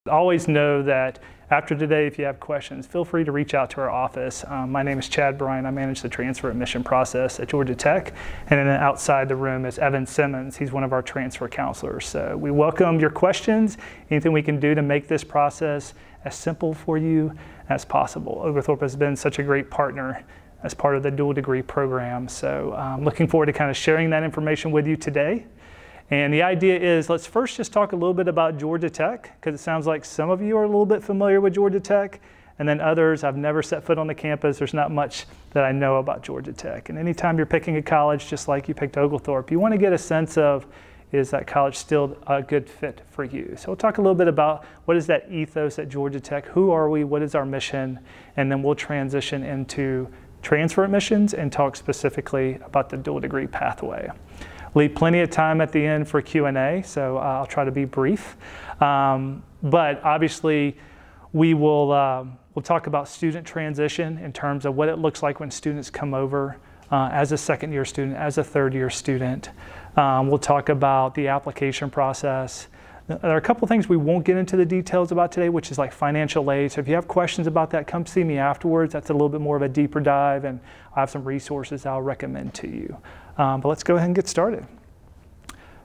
Always know that after today, if you have questions, feel free to reach out to our office. My name is Chad Bryan. I manage the transfer admission process at Georgia Tech. And then outside the room is Evan Simmons. He's one of our transfer counselors. So we welcome your questions, anything we can do to make this process as simple for you as possible. Oglethorpe has been such a great partner as part of the dual degree program. So I'm looking forward to kind of sharing that information with you today. And the idea is, let's first just talk a little bit about Georgia Tech, because it sounds like some of you are a little bit familiar with Georgia Tech, and then others, I've never set foot on the campus. There's not much that I know about Georgia Tech. And anytime you're picking a college, just like you picked Oglethorpe, you want to get a sense of, is that college still a good fit for you? So we'll talk a little bit about what is that ethos at Georgia Tech, who are we, what is our mission, and then we'll transition into transfer admissions and talk specifically about the dual degree pathway. Leave plenty of time at the end for Q&A, so I'll try to be brief. But obviously, we'll talk about student transition in terms of what it looks like when students come over as a second-year student, as a third-year student. We'll talk about the application process. There are a couple things we won't get into the details about today, which is like financial aid. So if you have questions about that, come see me afterwards. That's a little bit more of a deeper dive, and I have some resources I'll recommend to you. But let's go ahead and get started.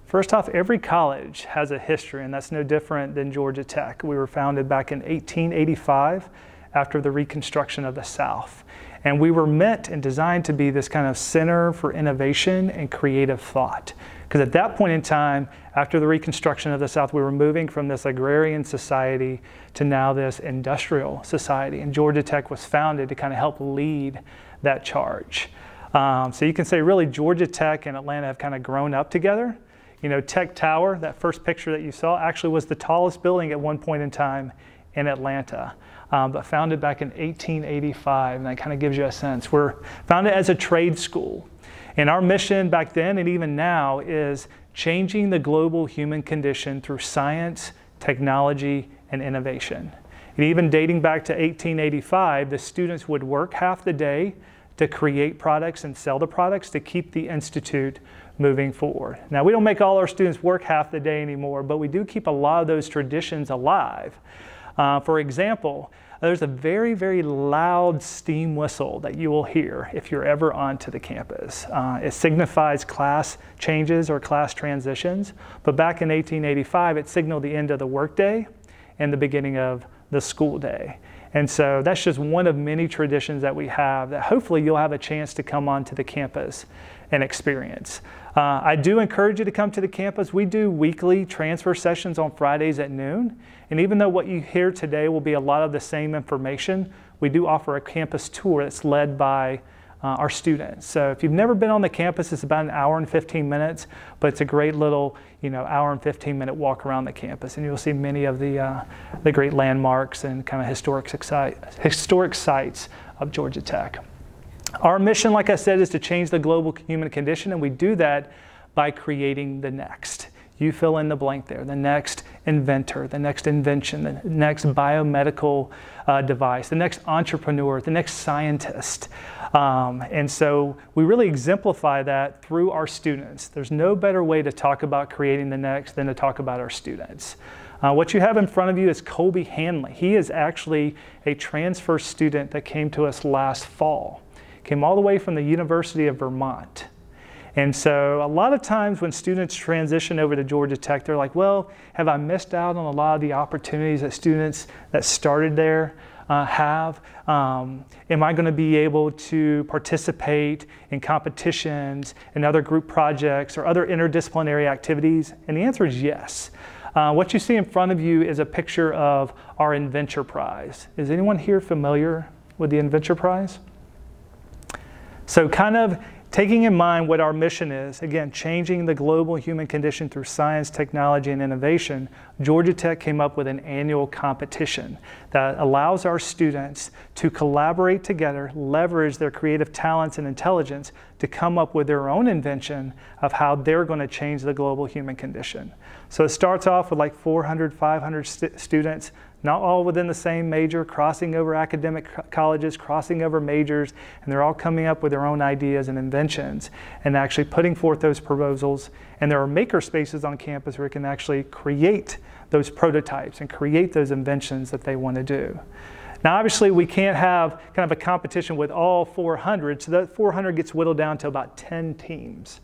First off, every college has a history, and that's no different than Georgia Tech. We were founded back in 1885 after the Reconstruction of the South. And we were meant and designed to be this kind of center for innovation and creative thought. Because at that point in time, after the Reconstruction of the South, we were moving from this agrarian society to now this industrial society. And Georgia Tech was founded to kind of help lead that charge. So you can say really Georgia Tech and Atlanta have kind of grown up together. You know, Tech Tower, that first picture that you saw, actually was the tallest building at one point in time in Atlanta, but founded back in 1885, and that kind of gives you a sense. We're founded as a trade school, and our mission back then and even now is changing the global human condition through science, technology, and innovation. And even dating back to 1885, the students would work half the day to create products and sell the products to keep the institute moving forward. Now, we don't make all our students work half the day anymore, but we do keep a lot of those traditions alive. For example, there's a very, very loud steam whistle that you will hear if you're ever onto the campus. It signifies class changes or class transitions, but back in 1885, it signaled the end of the workday and the beginning of the school day. And so that's just one of many traditions that we have that hopefully you'll have a chance to come onto the campus and experience. I do encourage you to come to the campus. We do weekly transfer sessions on Fridays at noon. And even though what you hear today will be a lot of the same information, we do offer a campus tour that's led by our students. So if you've never been on the campus, it's about an hour and 15 minutes, but it's a great little, hour and 15-minute walk around the campus, and you'll see many of the great landmarks and kind of historic sites of Georgia Tech. Our mission, like I said, is to change the global human condition, and we do that by creating the next. You fill in the blank there, the next inventor, the next invention, the next biomedical device, the next entrepreneur, the next scientist. And so we really exemplify that through our students. There's no better way to talk about creating the next than to talk about our students. What you have in front of you is Colby Hanley. He is actually a transfer student that came to us last fall. Came all the way from the University of Vermont. And so a lot of times when students transition over to Georgia Tech, they're like, well, have I missed out on a lot of the opportunities that students that started there have? Am I going to be able to participate in competitions and other group projects or other interdisciplinary activities? And the answer is yes. What you see in front of you is a picture of our Inventure Prize. Is anyone here familiar with the Inventure Prize? So kind of taking in mind what our mission is, again, changing the global human condition through science, technology, and innovation, Georgia Tech came up with an annual competition that allows our students to collaborate together, leverage their creative talents and intelligence to come up with their own invention of how they're going to change the global human condition. So it starts off with like 400, 500 students not all within the same major, crossing over academic colleges, crossing over majors, and they're all coming up with their own ideas and inventions and actually putting forth those proposals. And there are maker spaces on campus where you can actually create those prototypes and create those inventions that they want to do. Now, obviously, we can't have kind of a competition with all 400, so that 400 gets whittled down to about 10 teams.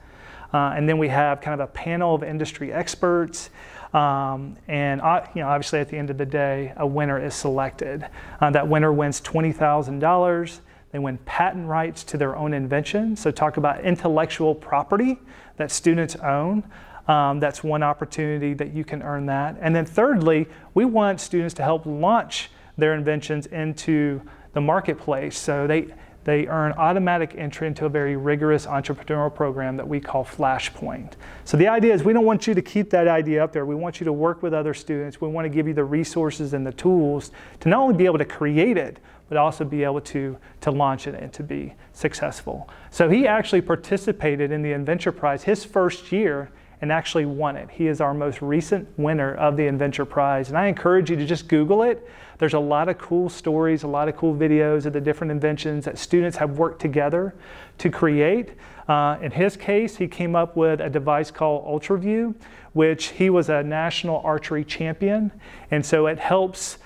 And then we have kind of a panel of industry experts. Obviously at the end of the day, a winner is selected. That winner wins $20,000. They win patent rights to their own invention. So talk about intellectual property that students own. That's one opportunity that you can earn that. And then thirdly, we want students to help launch their inventions into the marketplace. So they earn automatic entry into a very rigorous entrepreneurial program that we call Flashpoint. So the idea is we don't want you to keep that idea up there. We want you to work with other students. We want to give you the resources and the tools to not only be able to create it, but also be able to launch it and to be successful. So he actually participated in the Inventure Prize his first year and actually won it. He is our most recent winner of the Inventure Prize. And I encourage you to just Google it. There's a lot of cool stories, a lot of cool videos of the different inventions that students have worked together to create. In his case, he came up with a device called UltraView, which he was a national archery champion. And so it helps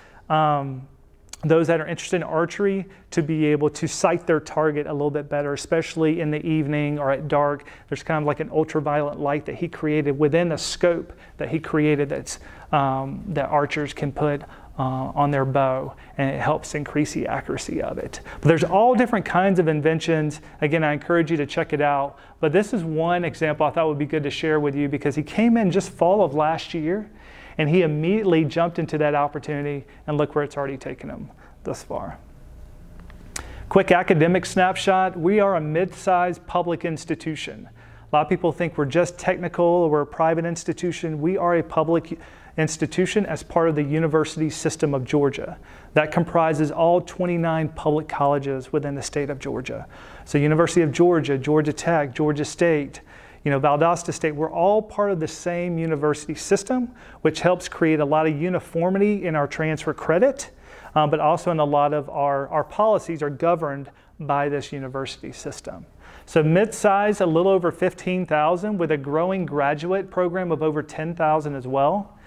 those that are interested in archery to be able to sight their target a little bit better, especially in the evening or at dark. There's kind of like an ultraviolet light that he created within a scope that he created that archers can put on their bow, and it helps increase the accuracy of it. But there's all different kinds of inventions. Again, I encourage you to check it out. But this is one example I thought would be good to share with you because he came in just fall of last year, and he immediately jumped into that opportunity, and look where it's already taken him thus far. Quick academic snapshot. We are a mid-sized public institution. A lot of people think we're just technical or we're a private institution. We are a public institution as part of the university system of Georgia. That comprises all 29 public colleges within the state of Georgia. So University of Georgia, Georgia Tech, Georgia State, Valdosta State, we're all part of the same university system, which helps create a lot of uniformity in our transfer credit, but also in a lot of our policies are governed by this university system. So mid-size, a little over 15,000 with a growing graduate program of over 10,000 as well.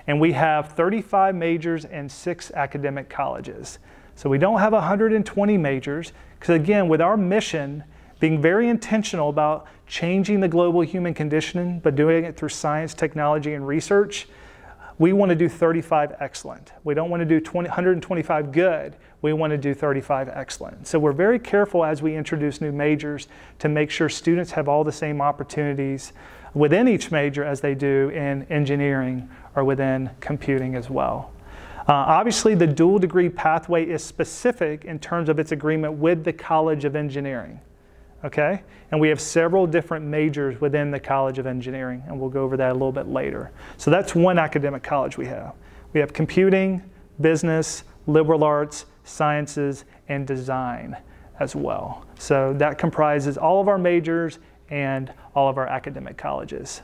And we have 35 majors and 6 academic colleges. So we don't have 120 majors, because again, with our mission, being very intentional about changing the global human condition, but doing it through science, technology, and research, we want to do 35 excellent. We don't want to do 125 good. We want to do 35 excellent. So we're very careful as we introduce new majors to make sure students have all the same opportunities within each major as they do in engineering or within computing as well. Obviously, the dual degree pathway is specific in terms of its agreement with the College of Engineering. Okay? And we have several different majors within the College of Engineering, and we'll go over that a little bit later. So that's one academic college we have. We have computing, business, liberal arts, sciences, and design as well. So that comprises all of our majors and all of our academic colleges.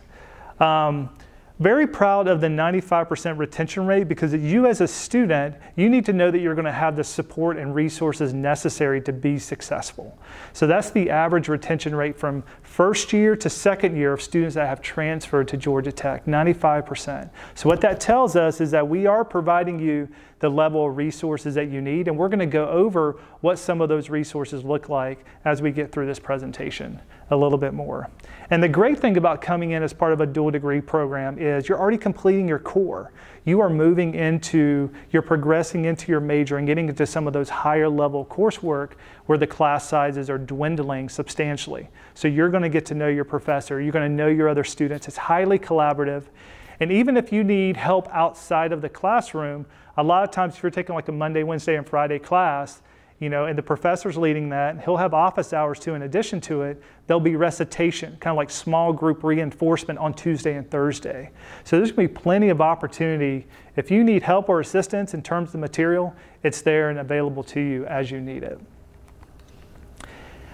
Very proud of the 95% retention rate, because you as a student, you need to know that you're going to have the support and resources necessary to be successful. So that's the average retention rate from first year to second year of students that have transferred to Georgia Tech, 95%. So what that tells us is that we are providing you the level of resources that you need, and we're going to go over what some of those resources look like as we get through this presentation a little bit more. And the great thing about coming in as part of a dual degree program is you're already completing your core. You are moving into, you're progressing into your major and getting into some of those higher level coursework where the class sizes are dwindling substantially. So you're going to get to know your professor, you're going to know your other students. It's highly collaborative. And even if you need help outside of the classroom, a lot of times if you're taking like a Monday, Wednesday, and Friday class, and the professor's leading that, he'll have office hours too in addition to it. There'll be recitation, kind of like small group reinforcement on Tuesday and Thursday. So there's going to be plenty of opportunity. If you need help or assistance in terms of the material, it's there and available to you as you need it.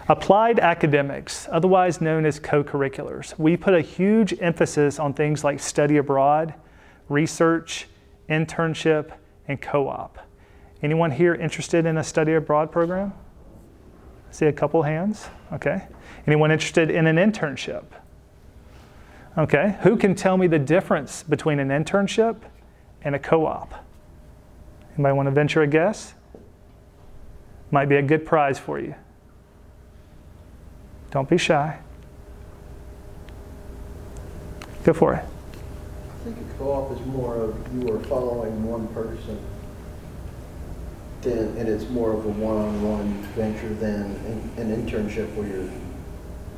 Applied academics, otherwise known as co-curriculars. We put a huge emphasis on things like study abroad, research, internship, and co-op. Anyone here interested in a study abroad program? I see a couple hands. Okay. Anyone interested in an internship? Okay. Who can tell me the difference between an internship and a co-op? Anybody want to venture a guess? Might be a good prize for you. Don't be shy. Go for it. I think a co-op is more of you are following one person, and it's more of a one-on-one venture than an internship where you're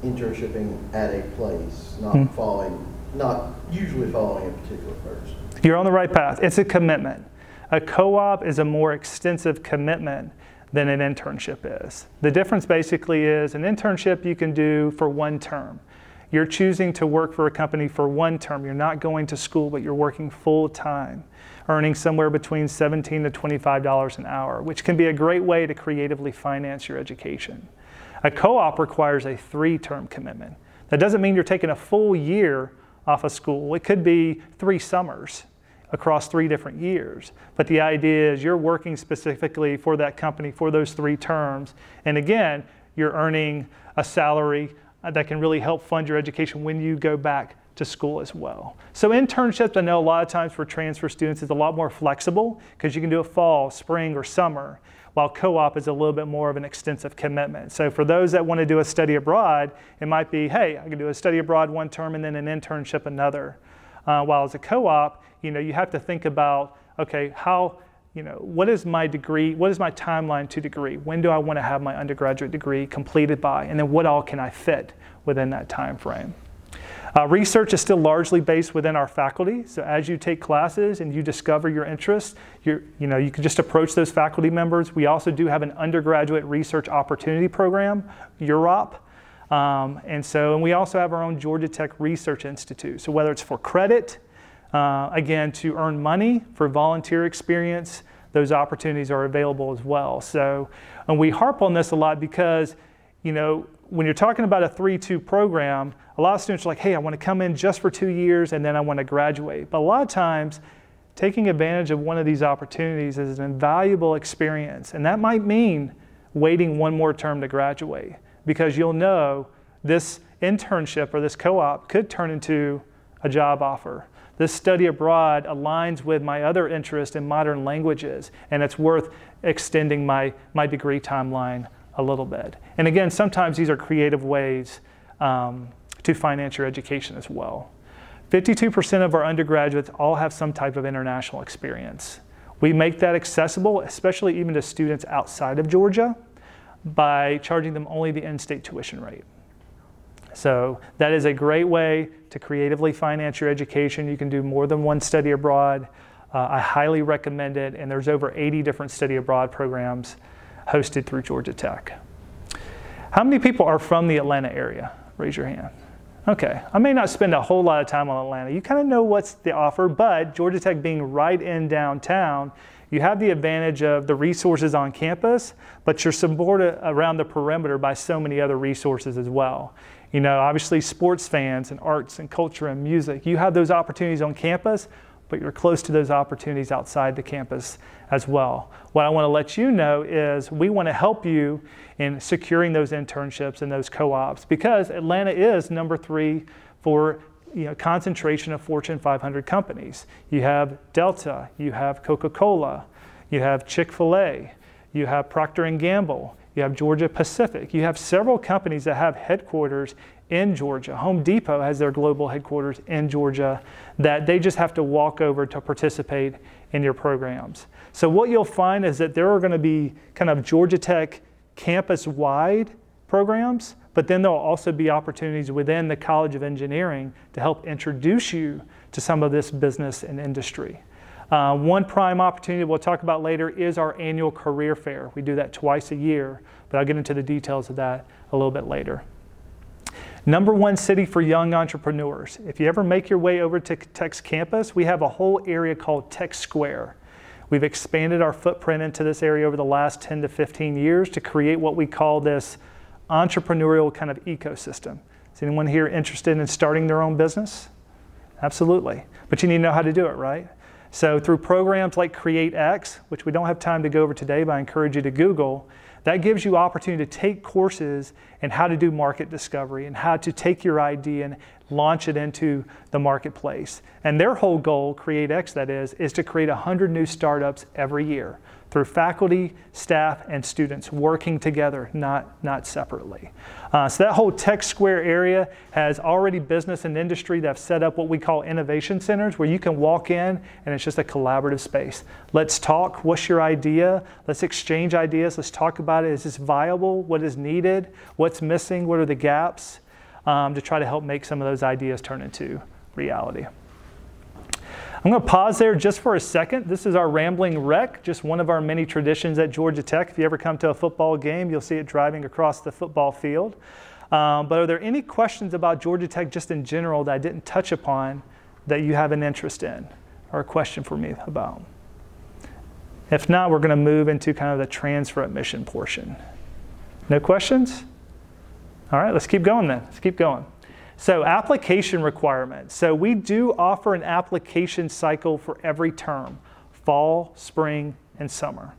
internshipping at a place, not usually following a particular person. You're on the right path. It's a commitment. A co-op is a more extensive commitment than an internship is. The difference basically is an internship you can do for one term. You're choosing to work for a company for one term. You're not going to school, but you're working full time, earning somewhere between $17 to $25 an hour, which can be a great way to creatively finance your education. A co-op requires a 3-term commitment. That doesn't mean you're taking a full year off of school. It could be 3 summers across 3 different years. But the idea is you're working specifically for that company for those 3 terms. And again, you're earning a salary that can really help fund your education when you go back to school as well. So internships, I know a lot of times for transfer students is a lot more flexible because you can do it fall, spring, or summer, while co-op is a little bit more of an extensive commitment. So for those that want to do a study abroad, it might be, hey, I can do a study abroad one term and then an internship another. While as a co-op, you have to think about, okay, what is my degree, what is my timeline to degree? When do I want to have my undergraduate degree completed by? And then what all can I fit within that time frame? Research is still largely based within our faculty. So as you take classes and you discover your interests, you can just approach those faculty members. We also do have an undergraduate research opportunity program, UROP. And we also have our own Georgia Tech Research Institute. So whether it's for credit, again, to earn money for volunteer experience, those opportunities are available as well. So, and we harp on this a lot because, when you're talking about a 3-2 program, a lot of students are like, hey, I want to come in just for 2 years and then I want to graduate. But a lot of times, taking advantage of one of these opportunities is an invaluable experience. And that might mean waiting 1 more term to graduate because you'll know this internship or this co-op could turn into a job offer. This study abroad aligns with my other interest in modern languages, and it's worth extending my degree timeline a little bit. And again, sometimes these are creative ways to finance your education as well. 52% of our undergraduates all have some type of international experience. We make that accessible, especially even to students outside of Georgia, by charging them only the in-state tuition rate. So that is a great way to creatively finance your education. You can do more than 1 study abroad. I highly recommend it, and there's over 80 different study abroad programs hosted through Georgia Tech. How many people are from the Atlanta area? Raise your hand. Okay, I may not spend a whole lot of time on Atlanta. You kind of know what's the offer, but Georgia Tech being right in downtown, you have the advantage of the resources on campus, but you're supported around the perimeter by so many other resources as well. Obviously sports fans and arts and culture and music, you have those opportunities on campus, but you're close to those opportunities outside the campus as well. What I want to let you know is we want to help you in securing those internships and those co-ops because Atlanta is number 3 for concentration of Fortune 500 companies. You have Delta, you have Coca-Cola, you have Chick-fil-A, you have Procter & Gamble, you have Georgia Pacific. You have several companies that have headquarters in Georgia. Home Depot has their global headquarters in Georgia that they just have to walk over to participate in your programs. So what you'll find is that there are going to be kind of Georgia Tech campus-wide programs, but then there'll also be opportunities within the College of Engineering to help introduce you to some of this business and industry. One prime opportunity we'll talk about later is our annual career fair. We do that twice a year, but I'll get into the details of that a little bit later. Number 1 city for young entrepreneurs. If you ever make your way over to Tech's campus, we have a whole area called Tech Square. We've expanded our footprint into this area over the last 10 to 15 years to create what we call this entrepreneurial kind of ecosystem. Is anyone here interested in starting their own business? Absolutely. But you need to know how to do it, right? So through programs like CreateX, which we don't have time to go over today, but I encourage you to Google, that gives you opportunity to take courses in how to do market discovery and how to take your idea and launch it into the marketplace. And their whole goal, CreateX that is to create 100 new startups every year through faculty, staff, and students working together, not separately. So that whole Tech Square area has already business and industry that have set up what we call innovation centers, where you can walk in and it's just a collaborative space. Let's talk. What's your idea? Let's exchange ideas. Let's talk about it. Is this viable? What is needed? What's missing? What are the gaps? To try to help make some of those ideas turn into reality. I'm going to pause there just for a second. This is our Rambling Wreck, just one of our many traditions at Georgia Tech. If you ever come to a football game, you'll see it driving across the football field. But are there any questions about Georgia Tech just in general that I didn't touch upon that you have an interest in or a question for me about? If not, we're going to move into kind of the transfer admission portion. No questions? All right, let's keep going then. Let's keep going. So application requirements. So we do offer an application cycle for every term, fall, spring, and summer.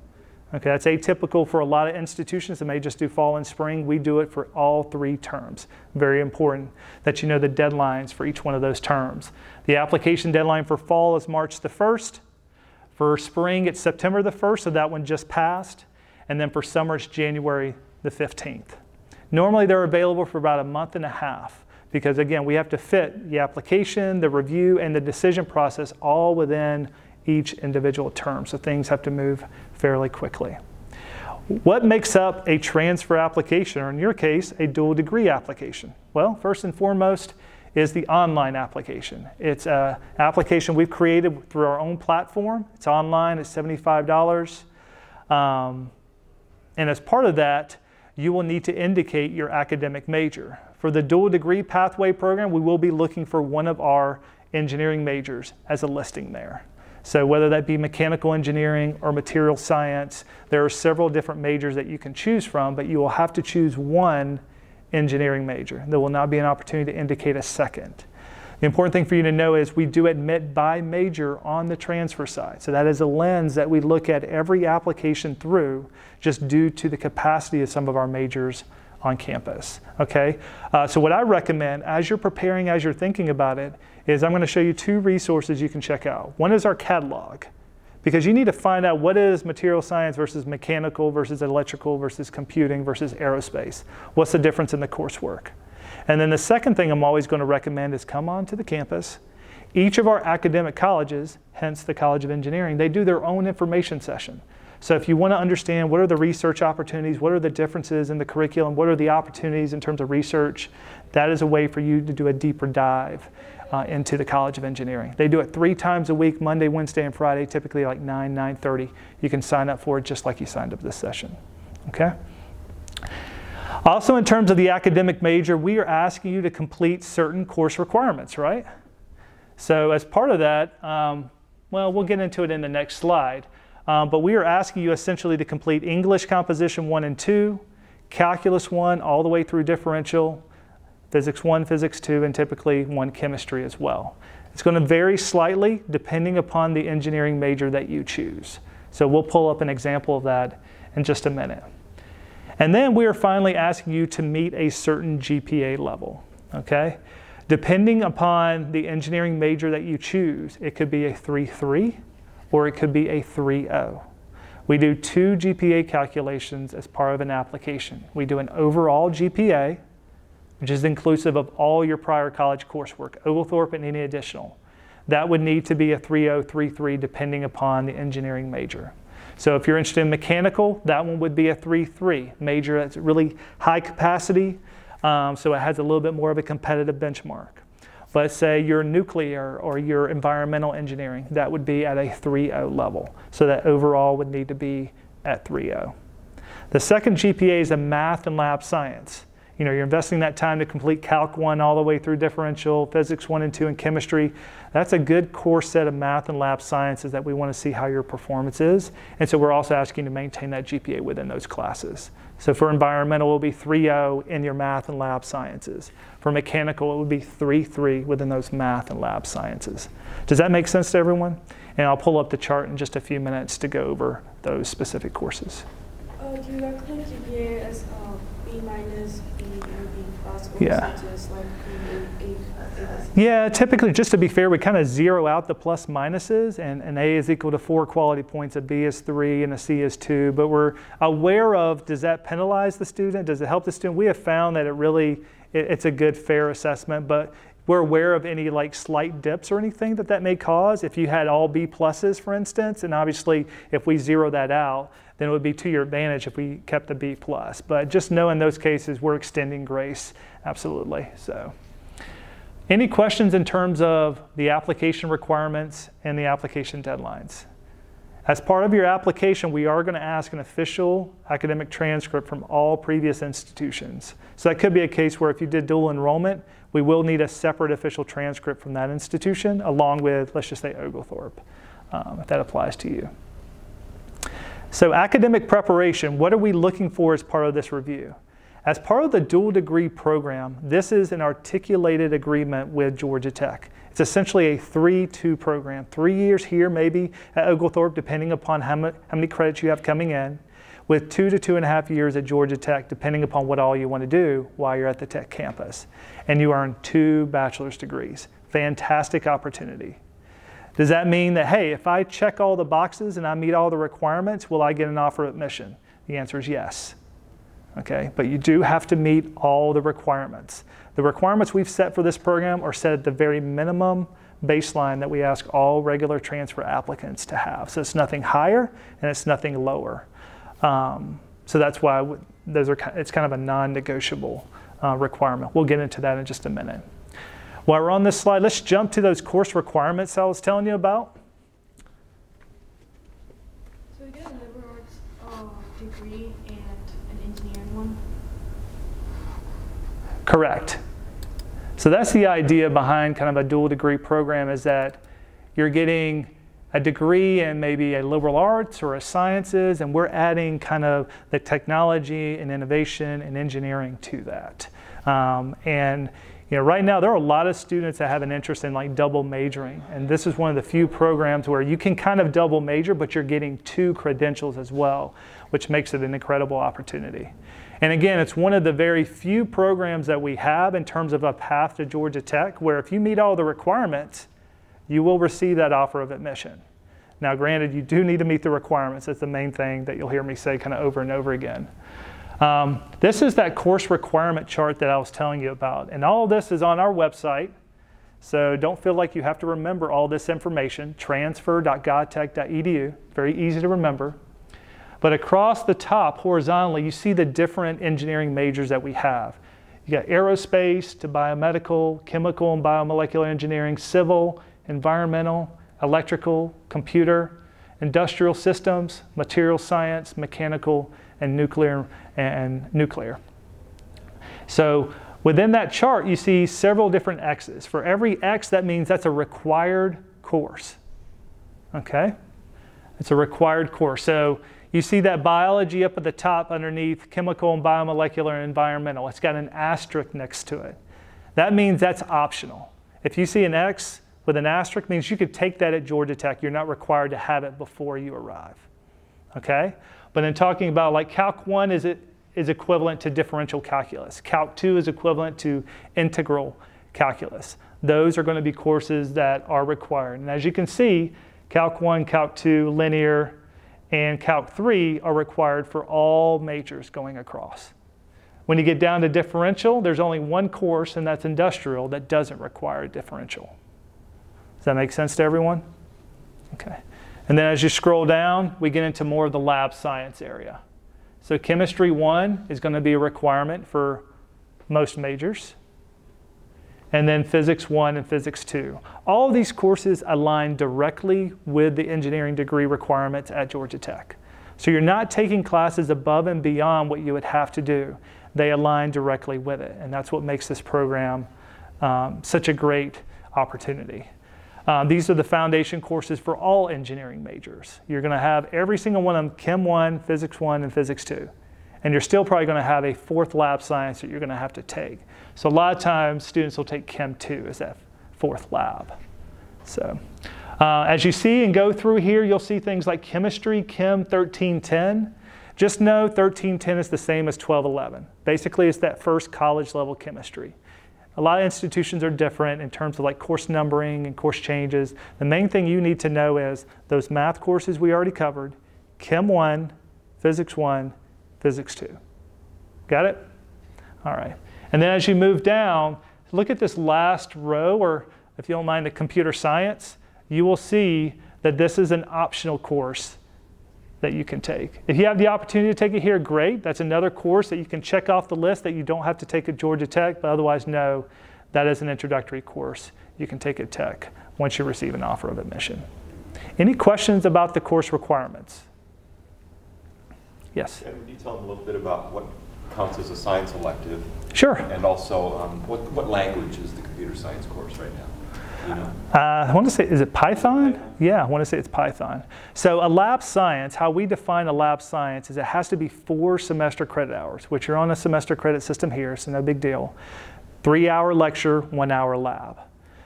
Okay, that's atypical for a lot of institutions that may just do fall and spring. We do it for all 3 terms. Very important that you know the deadlines for each one of those terms. The application deadline for fall is March the 1st. For spring, it's September the 1st, so that one just passed. And then for summer, it's January the 15th. Normally, they're available for about a month and a half. Because again, we have to fit the application, the review, and the decision process all within each individual term. So things have to move fairly quickly. What makes up a transfer application, or in your case, a dual degree application? Well, first and foremost is the online application. It's an application we've created through our own platform. It's online, it's $75. And as part of that, you will need to indicate your academic major. For the dual degree pathway program, we will be looking for one of our engineering majors as a listing there. So whether that be mechanical engineering or material science, there are several different majors that you can choose from, but you will have to choose one engineering major. There will not be an opportunity to indicate a second. The important thing for you to know is we do admit by major on the transfer side. So that is a lens that we look at every application through, just due to the capacity of some of our majors on campus. Okay, so what I recommend as you're preparing, as you're thinking about it, is I'm going to show you 2 resources you can check out. One is our catalog, because you need to find out what is material science versus mechanical versus electrical versus computing versus aerospace. What's the difference in the coursework? And then the second thing I'm always going to recommend is come on to the campus. Each of our academic colleges, hence the College of Engineering, they do their own information session. So if you want to understand what are the research opportunities, what are the differences in the curriculum, what are the opportunities in terms of research, that is a way for you to do a deeper dive into the College of Engineering. They do it 3 times a week, Monday, Wednesday, and Friday, typically like 9:30. You can sign up for it just like you signed up this session. Okay? Also, in terms of the academic major, we are asking you to complete certain course requirements, right? So as part of that, well, we'll get into it in the next slide. But we are asking you essentially to complete English Composition 1 and 2, Calculus 1 all the way through differential, Physics 1, Physics 2, and typically 1 chemistry as well. It's going to vary slightly depending upon the engineering major that you choose. So we'll pull up an example of that in just a minute. And then we are finally asking you to meet a certain GPA level, okay? Depending upon the engineering major that you choose, it could be a 3.3 or it could be a 3.0. We do 2 GPA calculations as part of an application. We do an overall GPA, which is inclusive of all your prior college coursework, Oglethorpe and any additional. That would need to be a 3.0, 3.3 depending upon the engineering major. So if you're interested in mechanical, that one would be a 3.3 major that's really high capacity, so it has a little bit more of a competitive benchmark. But say you're nuclear or you're environmental engineering, that would be at a 3.0 level. So that overall would need to be at 3.0. The second GPA is a math and lab science. You're investing that time to complete Calc 1 all the way through differential, Physics 1 and 2, and chemistry. That's a good core set of math and lab sciences that we want to see how your performance is. And so we're also asking to maintain that GPA within those classes. So for environmental, it will be 3.0 in your math and lab sciences. For mechanical, it would be 3.3 within those math and lab sciences. Does that make sense to everyone? And I'll pull up the chart in just a few minutes to go over those specific courses. Do you calculate GPA as B minus, B, or B plus, or Yeah. is it just like B, A? Yeah, typically, just to be fair, we kind of zero out the plus minuses, and A is equal to 4 quality points, a B is 3, and a C is 2. But we're aware of, does that penalize the student? Does it help the student? We have found that it's a good, fair assessment, but we're aware of any like slight dips or anything that may cause. If you had all B pluses, for instance, and obviously if we zero that out, then it would be to your advantage if we kept the B plus. But just know in those cases, we're extending grace, absolutely. So, any questions in terms of the application requirements and the application deadlines? As part of your application, we are going to ask an official academic transcript from all previous institutions. So that could be a case where if you did dual enrollment, we will need a separate official transcript from that institution, along with, let's just say, Oglethorpe, if that applies to you. So academic preparation, what are we looking for as part of this review? As part of the dual degree program, this is an articulated agreement with Georgia Tech. It's essentially a 3-2 program. 3 years here, maybe at Oglethorpe, depending upon how many credits you have coming in, with 2 to 2.5 years at Georgia Tech, depending upon what all you want to do while you're at the Tech campus. And you earn 2 bachelor's degrees. Fantastic opportunity. Does that mean that, hey, if I check all the boxes and I meet all the requirements, will I get an offer of admission? The answer is yes. Okay, but you do have to meet all the requirements. The requirements we've set for this program are set at the very minimum baseline that we ask all regular transfer applicants to have. So it's nothing higher and it's nothing lower. So that's why it's kind of a non-negotiable requirement. We'll get into that in just a minute. While we're on this slide, let's jump to those course requirements I was telling you about. So you get a liberal arts degree and an engineering one? Correct. So that's the idea behind kind of a dual degree program, is that you're getting a degree in maybe a liberal arts or a sciences, and we're adding kind of the technology and innovation and engineering to that. And right now there are a lot of students that have an interest in like double majoring, and this is one of the few programs where you can kind of double major, but you're getting 2 credentials as well, which makes it an incredible opportunity. And again, it's one of the very few programs that we have in terms of a path to Georgia Tech, where if you meet all the requirements, you will receive that offer of admission. Now, granted, you do need to meet the requirements. That's the main thing that you'll hear me say kind of over and over again. This is that course requirement chart that I was telling you about. And all of this is on our website. So don't feel like you have to remember all this information. Transfer.godtech.edu. Very easy to remember. But across the top, horizontally, you see the different engineering majors that we have. You got aerospace to biomedical, chemical and biomolecular engineering, civil, environmental, electrical, computer, industrial systems, material science, mechanical, and nuclear. So within that chart, you see several different X's. For every X, that means that's a required course. Okay? It's a required course. So you see that biology up at the top underneath chemical and biomolecular and environmental. It's got an asterisk next to it. That means that's optional. If you see an X with an asterisk, it means you could take that at Georgia Tech. You're not required to have it before you arrive. Okay? But in talking about like Calc 1 is equivalent to differential calculus. Calc 2 is equivalent to integral calculus. Those are going to be courses that are required. And as you can see, Calc 1, Calc 2, linear, and Calc 3 are required for all majors going across. When you get down to differential, there's only one course, and that's industrial, that doesn't require a differential. Does that make sense to everyone? Okay. And then as you scroll down, we get into more of the lab science area. So chemistry 1 is going to be a requirement for most majors. And then physics 1 and physics 2. All of these courses align directly with the engineering degree requirements at Georgia Tech. So you're not taking classes above and beyond what you would have to do. they align directly with it. And that's what makes this program such a great opportunity. These are the foundation courses for all engineering majors. You're going to have every single one of them, Chem 1, Physics 1, and Physics 2. And you're still probably going to have a fourth lab science that you're going to have to take. So a lot of times students will take Chem 2 as that fourth lab. So as you see and go through here, you'll see things like chemistry, Chem 1310. Just know 1310 is the same as 1211. Basically, it's that first college level chemistry. A lot of institutions are different in terms of like course numbering and course changes. The main thing you need to know is those math courses we already covered, Chem 1, Physics 1, Physics 2. Got it? All right. And then as you move down, look at this last row, or if you don't mind the computer science, you will see that this is an optional course that you can take. If you have the opportunity to take it here, great. That's another course that you can check off the list that you don't have to take at Georgia Tech, but otherwise know that is an introductory course you can take at Tech once you receive an offer of admission. Any questions about the course requirements? Yes? And would you tell them a little bit about what counts as a science elective? Sure. And also, what language is the computer science course right now? You know? I want to say, is it Python? Yeah, I want to say it's Python. So a lab science, how we define a lab science is it has to be 4 semester credit hours, which you're on a semester credit system here, so no big deal. 3-hour lecture, 1-hour lab.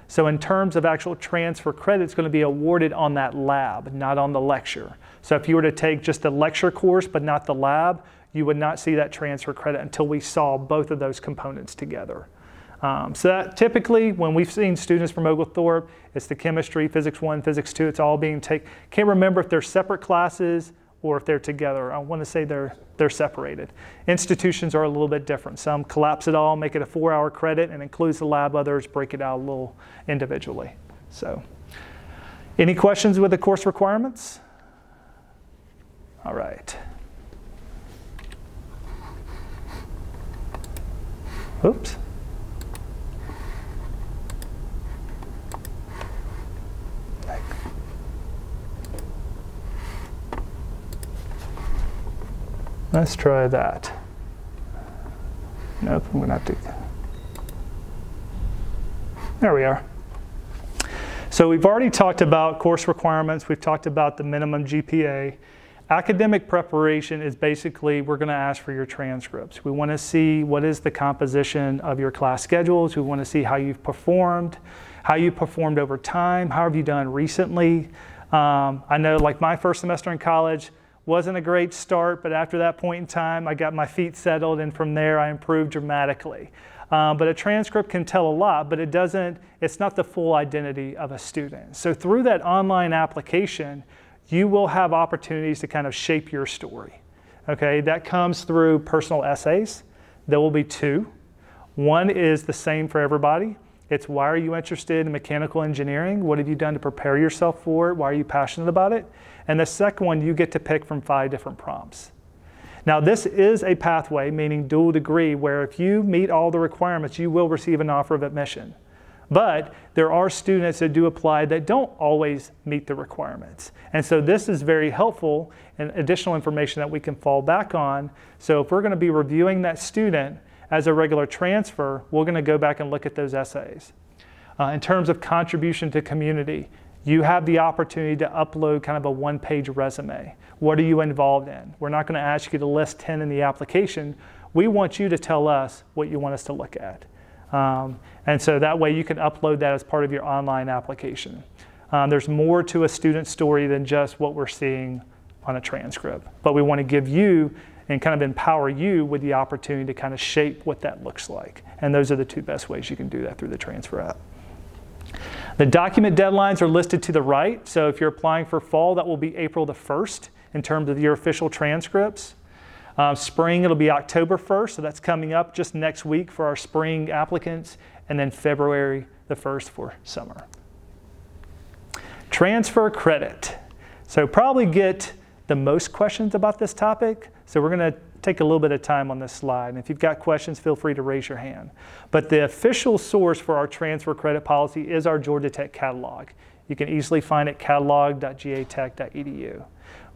So in terms of actual transfer credit, it's going to be awarded on that lab, not on the lecture. So if you were to take just the lecture course but not the lab, you would not see that transfer credit until we saw both of those components together. So that typically, when we've seen students from Oglethorpe, it's the chemistry, Physics 1, Physics 2, it's all being taken. Can't remember if they're separate classes or if they're together. I want to say they're separated. Institutions are a little bit different. Some collapse it all, make it a 4-hour credit and includes the lab. Others break it out a little individually. So, any questions with the course requirements? All right. Oops. Let's try that. Nope, I'm going to have to. There we are. So we've already talked about course requirements. We've talked about the minimum GPA. Academic preparation is basically, we're going to ask for your transcripts. We want to see what is the composition of your class schedules. We want to see how you've performed over time, how have you done recently. I know like my first semester in college, wasn't a great start, but after that point in time, I got my feet settled, and from there I improved dramatically. But a transcript can tell a lot, but it's not the full identity of a student. So through that online application, you will have opportunities to kind of shape your story. Okay, that comes through personal essays. There will be 2. One is the same for everybody. It's why are you interested in mechanical engineering? What have you done to prepare yourself for it? Why are you passionate about it? And the second one, you get to pick from 5 different prompts. Now this is a pathway, meaning dual degree, where if you meet all the requirements, you will receive an offer of admission. But there are students that do apply that don't always meet the requirements. And so this is very helpful and additional information that we can fall back on. So if we're going to be reviewing that student as a regular transfer, we're going to go back and look at those essays. In terms of contribution to community, you have the opportunity to upload kind of a 1-page resume. What are you involved in? We're not going to ask you to list 10 in the application. We want you to tell us what you want us to look at. And so that way you can upload that as part of your online application. There's more to a student story than just what we're seeing on a transcript. But we want to give you and kind of empower you with the opportunity to kind of shape what that looks like. And those are the 2 best ways you can do that through the transfer app. The document deadlines are listed to the right. So if you're applying for fall, that will be April the 1st in terms of your official transcripts. Spring, it'll be October 1st, so that's coming up just next week for our spring applicants, and then February the 1st for summer. Transfer credit. So probably get the most questions about this topic, so we're going to take a little bit of time on this slide. And if you've got questions, feel free to raise your hand. But the official source for our transfer credit policy is our Georgia Tech catalog. You can easily find it catalog.gatech.edu.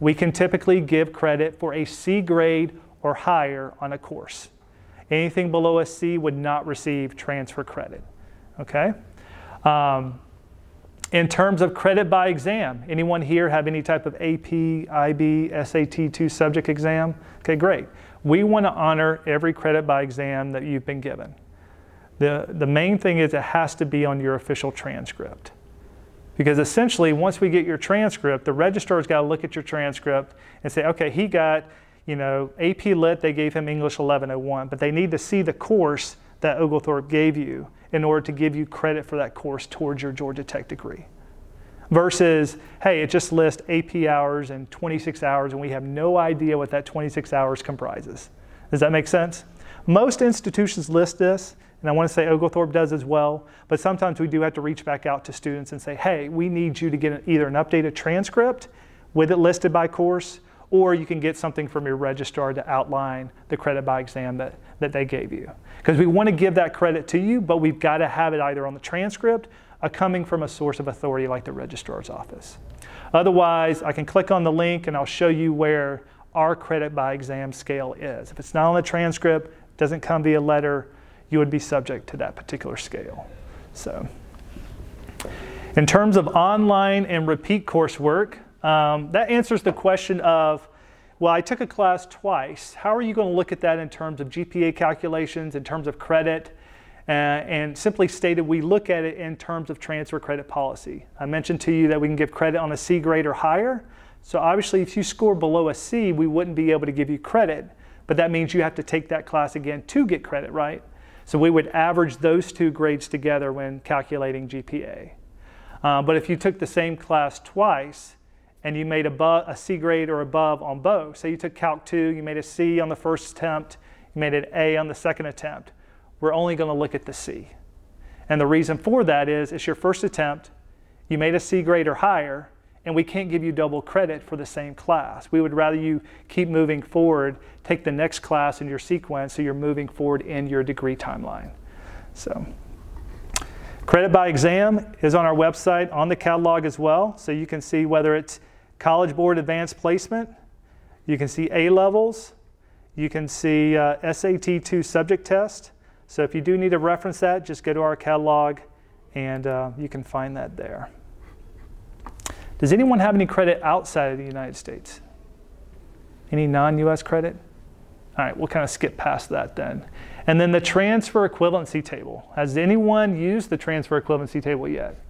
We can typically give credit for a C grade or higher on a course. Anything below a C would not receive transfer credit, okay? In terms of credit by exam, anyone here have any type of AP, IB, SAT 2 subject exam? Okay, great. We want to honor every credit by exam that you've been given. The main thing is it has to be on your official transcript. Because essentially, once we get your transcript, the registrar's got to look at your transcript and say, okay, he got, you know, AP Lit, they gave him English 1101, but they need to see the course that Oglethorpe gave you in order to give you credit for that course towards your Georgia Tech degree. Versus, hey, it just lists AP hours and 26 hours, and we have no idea what that 26 hours comprises. Does that make sense? Most institutions list this, and I want to say Oglethorpe does as well, but sometimes we do have to reach back out to students and say, hey, we need you to get either an updated transcript with it listed by course, or you can get something from your registrar to outline the credit by exam that they gave you. Because we want to give that credit to you, but we've got to have it either on the transcript or coming from a source of authority like the registrar's office. Otherwise, I can click on the link and I'll show you where our credit by exam scale is. If it's not on the transcript, doesn't come via letter, you would be subject to that particular scale. So, in terms of online and repeat coursework, that answers the question of, well, I took a class twice. How are you going to look at that in terms of GPA calculations, in terms of credit? And simply stated, we look at it in terms of transfer credit policy. I mentioned to you that we can give credit on a C grade or higher. So obviously, if you score below a C, we wouldn't be able to give you credit. But that means you have to take that class again to get credit, right? So we would average those two grades together when calculating GPA. But if you took the same class twice and you made a C grade or above on both, say you took Calc 2, you made a C on the first attempt, you made an A on the second attempt, we're only going to look at the C. And the reason for that is it's your first attempt, you made a C grade or higher, and we can't give you double credit for the same class. We would rather you keep moving forward, take the next class in your sequence so you're moving forward in your degree timeline. So, credit by exam is on our website, on the catalog as well. So you can see whether it's College Board Advanced Placement, you can see A-levels, you can see SAT 2 subject test. So if you do need to reference that, just go to our catalog and you can find that there. Does anyone have any credit outside of the United States? Any non-US credit? All right, we'll kind of skip past that then. And then the transfer equivalency table. Has anyone used the transfer equivalency table yet?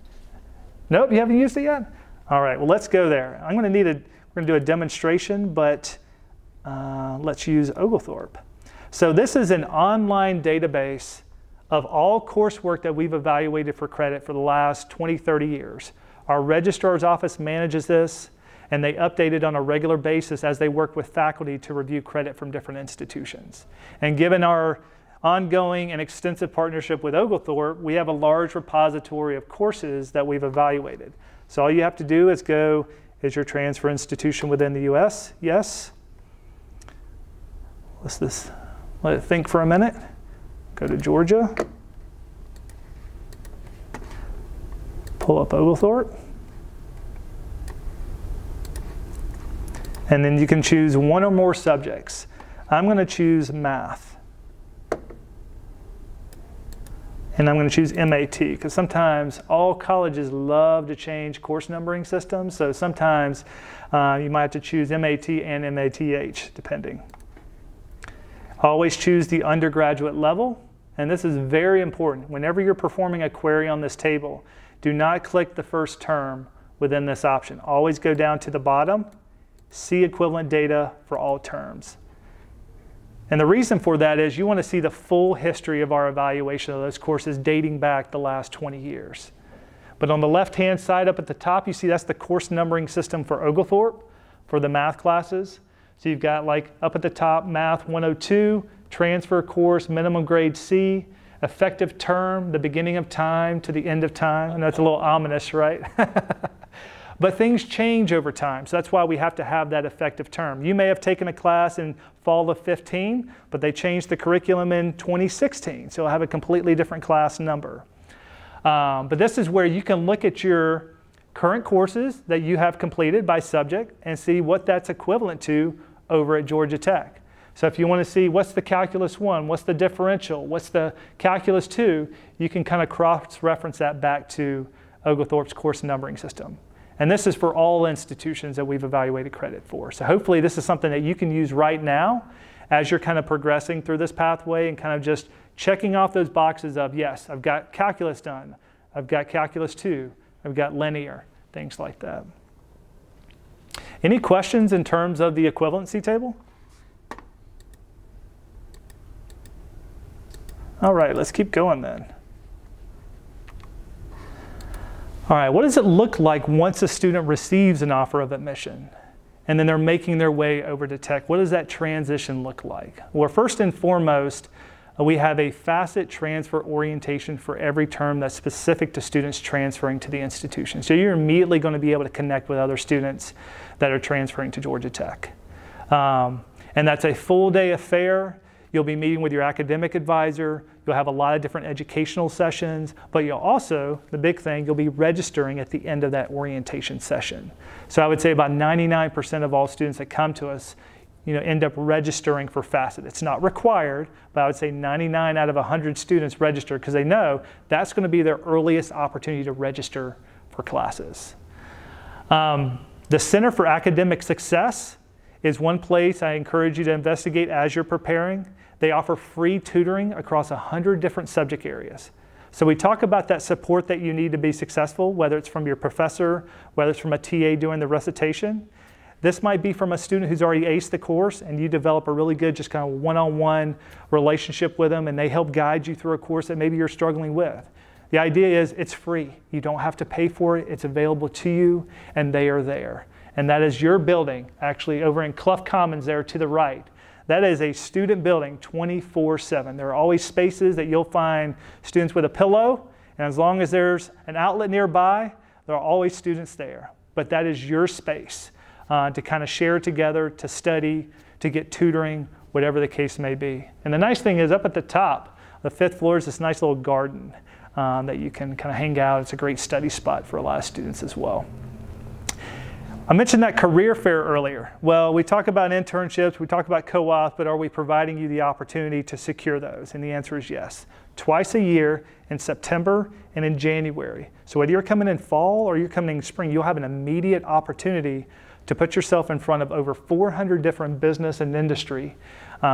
Nope, you haven't used it yet? All right, well, let's go there. we're going to do a demonstration, but let's use Oglethorpe. So this is an online database of all coursework that we've evaluated for credit for the last 20, 30 years. Our registrar's office manages this, and they update it on a regular basis as they work with faculty to review credit from different institutions. And given our ongoing and extensive partnership with Oglethorpe, we have a large repository of courses that we've evaluated. So all you have to do is go, is your transfer institution within the US? Yes. Let it think for a minute. Go to Georgia. Pull up Oglethorpe. And then you can choose one or more subjects. I'm going to choose math. And I'm going to choose MAT, because sometimes all colleges love to change course numbering systems. So sometimes you might have to choose MAT and MATH, depending. Always choose the undergraduate level. And this is very important. Whenever you're performing a query on this table, do not click the first term within this option. Always go down to the bottom, see equivalent data for all terms. And the reason for that is you want to see the full history of our evaluation of those courses dating back the last 20 years. But on the left-hand side up at the top, you see that's the course numbering system for Oglethorpe for the math classes. So you've got like up at the top, Math 102, transfer course, minimum grade C, effective term, the beginning of time to the end of time. I know it's a little ominous, right? But things change over time, so that's why we have to have that effective term. You may have taken a class in fall of 15, but they changed the curriculum in 2016, so it'll have a completely different class number. But this is where you can look at your current courses that you have completed by subject and see what that's equivalent to over at Georgia Tech. So if you want to see what's the calculus 1, what's the differential, what's the calculus 2, you can kind of cross-reference that back to Oglethorpe's course numbering system. And this is for all institutions that we've evaluated credit for. So hopefully this is something that you can use right now as you're kind of progressing through this pathway and kind of just checking off those boxes of, yes, I've got calculus done, I've got calculus 2, I've got linear, things like that. Any questions in terms of the equivalency table? All right, let's keep going then. All right, what does it look like once a student receives an offer of admission and then they're making their way over to Tech? What does that transition look like? Well, first and foremost, we have a facet transfer orientation for every term that's specific to students transferring to the institution. So you're immediately going to be able to connect with other students that are transferring to Georgia Tech. And that's a full day affair. You'll be meeting with your academic advisor. You'll have a lot of different educational sessions, but you'll also, the big thing, you'll be registering at the end of that orientation session. So I would say about 99% of all students that come to us, end up registering for facet. It's not required, but I would say 99 out of 100 students register because they know that's going to be their earliest opportunity to register for classes. The Center for Academic Success is one place I encourage you to investigate as you're preparing. They offer free tutoring across 100 different subject areas. So we talk about that support that you need to be successful, whether it's from your professor, whether it's from a TA doing the recitation. This might be from a student who's already aced the course and you develop a really good just kind of one-on-one relationship with them and they help guide you through a course that maybe you're struggling with. The idea is it's free. You don't have to pay for it. It's available to you and they are there. And that is your building, actually over in Clough Commons there to the right. That is a student building 24/7. There are always spaces that you'll find students with a pillow, and as long as there's an outlet nearby, there are always students there. But that is your space to kind of share together, to study, to get tutoring, whatever the case may be. And the nice thing is up at the top, the 5th floor is this nice little garden that you can kind of hang out. It's a great study spot for a lot of students as well. I mentioned that career fair earlier. Well, we talk about internships, we talk about co-ops, but are we providing you the opportunity to secure those? And the answer is yes. Twice a year in September and in January. So whether you're coming in fall or you're coming in spring, you'll have an immediate opportunity to put yourself in front of over 400 different business and industry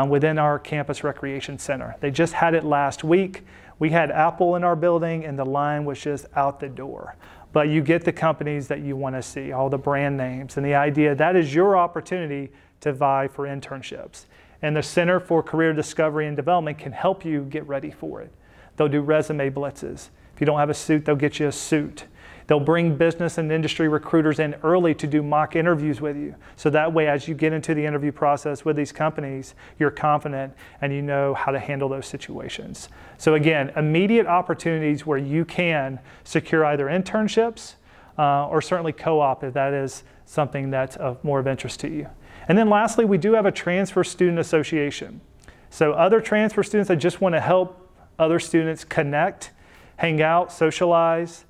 within our campus recreation center. They just had it last week. We had Apple in our building and the line was just out the door. But you get the companies that you want to see, all the brand names, and the idea that is your opportunity to vie for internships. And the Center for Career Discovery and Development can help you get ready for it. They'll do resume blitzes. If you don't have a suit, they'll get you a suit. They'll bring business and industry recruiters in early to do mock interviews with you. So that way, as you get into the interview process with these companies, you're confident and you know how to handle those situations. So again, immediate opportunities where you can secure either internships or certainly co-op if that is something that's of more of interest to you. And then lastly, we do have a transfer student association. So other transfer students that just want to help other students connect, hang out, socialize.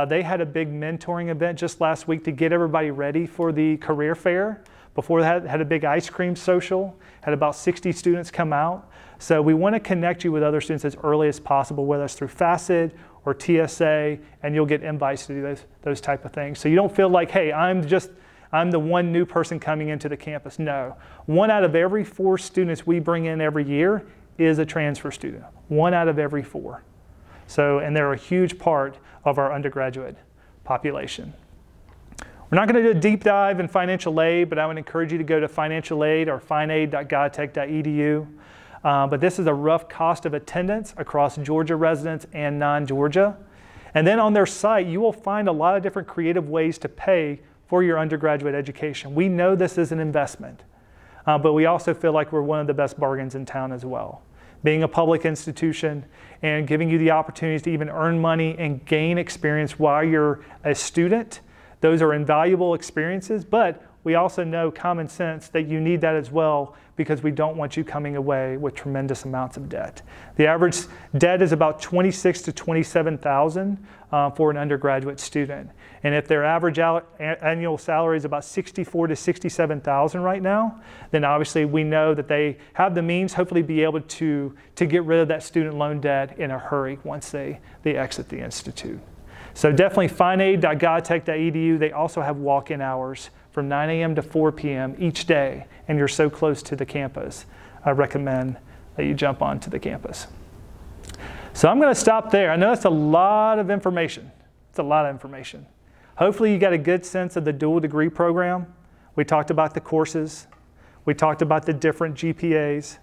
They had a big mentoring event just last week to get everybody ready for the career fair. Before that, had a big ice cream social, had about 60 students come out. So we want to connect you with other students as early as possible, whether it's through FACET or TSA, and you'll get invites to do those type of things. So you don't feel like, hey, I'm the one new person coming into the campus. No, 1 out of every 4 students we bring in every year is a transfer student. 1 out of every 4. So, and they're a huge part of our undergraduate population. We're not going to do a deep dive in financial aid, but I would encourage you to go to financial aid or finaid.godtech.edu. But this is a rough cost of attendance across Georgia residents and non-Georgia. And then on their site, you will find a lot of different creative ways to pay for your undergraduate education. We know this is an investment, but we also feel like we're one of the best bargains in town as well. Being a public institution and giving you the opportunities to even earn money and gain experience while you're a student, those are invaluable experiences, but we also know common sense that you need that as well because we don't want you coming away with tremendous amounts of debt. The average debt is about $26,000 to $27,000 for an undergraduate student. And if their average annual salary is about $64,000 to $67,000 right now, then obviously we know that they have the means, hopefully be able to get rid of that student loan debt in a hurry once they exit the institute. So definitely finaid.godtech.edu. They also have walk-in hours from 9 a.m. to 4 p.m. each day, and you're so close to the campus. I recommend that you jump onto the campus. So I'm going to stop there. I know it's a lot of information. It's a lot of information. Hopefully you got a good sense of the dual degree program. We talked about the courses. We talked about the different GPAs.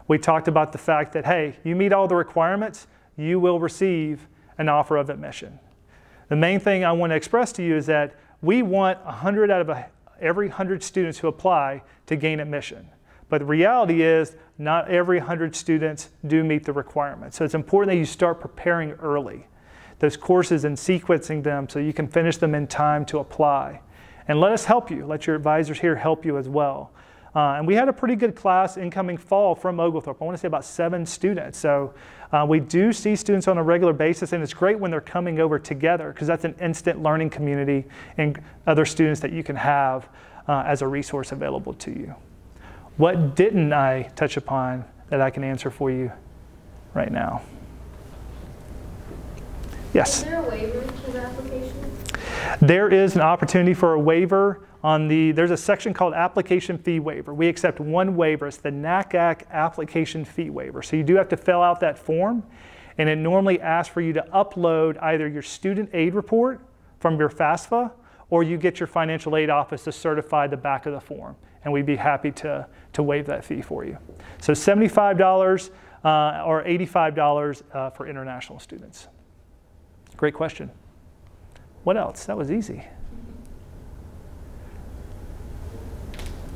We talked about the fact that, hey, you meet all the requirements, you will receive an offer of admission. The main thing I want to express to you is that we want 100 out of every 100 students who apply to gain admission. But the reality is not every 100 students do meet the requirements. So it's important that you start preparing early, those courses and sequencing them so you can finish them in time to apply. And let us help you. Let your advisors here help you as well. And we had a pretty good class incoming fall from Oglethorpe. I want to say about 7 students. So we do see students on a regular basis, and it's great when they're coming over together because that's an instant learning community and other students that you can have as a resource available to you. What didn't I touch upon that I can answer for you right now? Yes? Is there a waiver to the application? There is an opportunity for a waiver on there's a section called Application Fee Waiver. We accept one waiver. It's the NACAC Application Fee Waiver. So you do have to fill out that form, and it normally asks for you to upload either your student aid report from your FAFSA, or you get your financial aid office to certify the back of the form, and we'd be happy to waive that fee for you. So $75 or $85 for international students. Great question. What else? That was easy.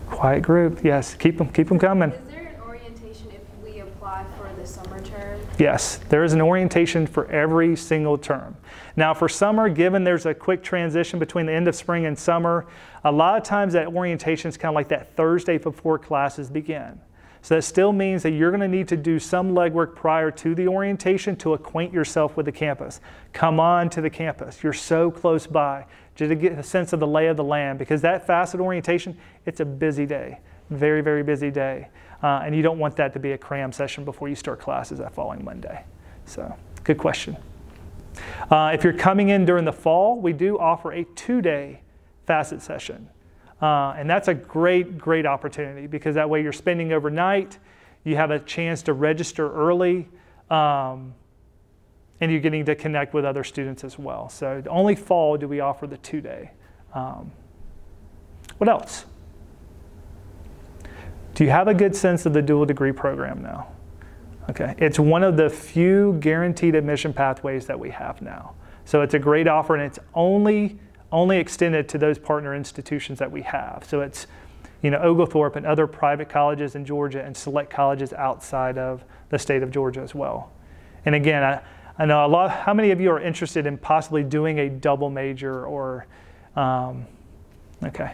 Quiet group, yes. Keep them coming. Is there an orientation if we apply for the summer term? Yes, there is an orientation for every single term. Now for summer, given there's a quick transition between the end of spring and summer, a lot of times that orientation is kind of like that Thursday before classes begin. So that still means that you're going to need to do some legwork prior to the orientation to acquaint yourself with the campus. Come on to the campus. You're so close by, just to get a sense of the lay of the land, because that facet orientation, it's a busy day, very, very busy day. And you don't want that to be a cram session before you start classes that following Monday. So, good question. If you're coming in during the fall, we do offer a 2-day facet session. And that's a great, great opportunity because that way you're spending overnight, you have a chance to register early, and you're getting to connect with other students as well. So only fall do we offer the 2-day. What else? Do you have a good sense of the dual degree program now? Okay, it's one of the few guaranteed admission pathways that we have now. So it's a great offer, and it's only extended to those partner institutions that we have. So it's, Oglethorpe and other private colleges in Georgia and select colleges outside of the state of Georgia as well. And again, I know how many of you are interested in possibly doing a double major or, okay.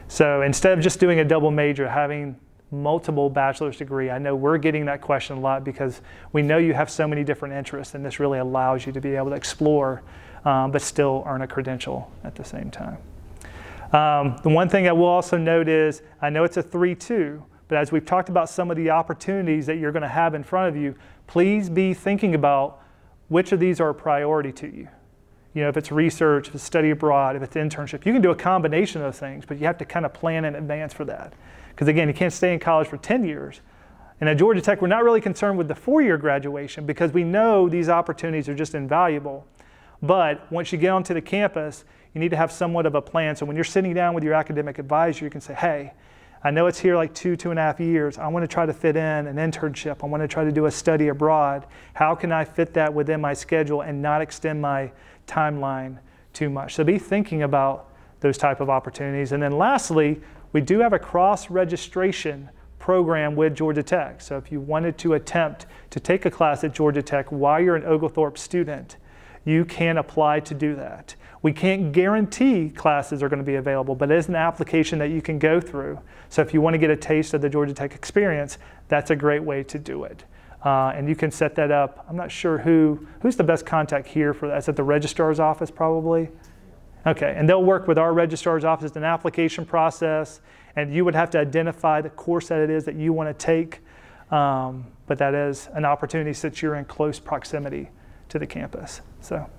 So instead of just doing a double major, having multiple bachelor's degree, I know we're getting that question a lot because we know you have so many different interests, and this really allows you to be able to explore but still earn a credential at the same time. The one thing I will also note is, I know it's a 3-2, but as we've talked about some of the opportunities that you're going to have in front of you, please be thinking about which of these are a priority to you. If it's research, if it's study abroad, if it's internship, you can do a combination of those things, but you have to kind of plan in advance for that. Because again, you can't stay in college for 10 years. And at Georgia Tech, we're not really concerned with the 4-year graduation because we know these opportunities are just invaluable. But once you get onto the campus, you need to have somewhat of a plan. So when you're sitting down with your academic advisor, you can say, hey, I know it's here like 2.5 years. I want to try to fit in an internship. I want to try to do a study abroad. How can I fit that within my schedule and not extend my timeline too much? So be thinking about those type of opportunities. And then lastly, we do have a cross-registration program with Georgia Tech. So if you wanted to attempt to take a class at Georgia Tech while you're an Oglethorpe student, you can apply to do that. We can't guarantee classes are going to be available, but it is an application that you can go through. So if you want to get a taste of the Georgia Tech experience, that's a great way to do it. And you can set that up. I'm not sure who's the best contact here for that. Is it the registrar's office probably? Okay, and they'll work with our registrar's office. It's an application process, and you would have to identify the course that it is that you want to take. But that is an opportunity since you're in close proximity to the campus. So.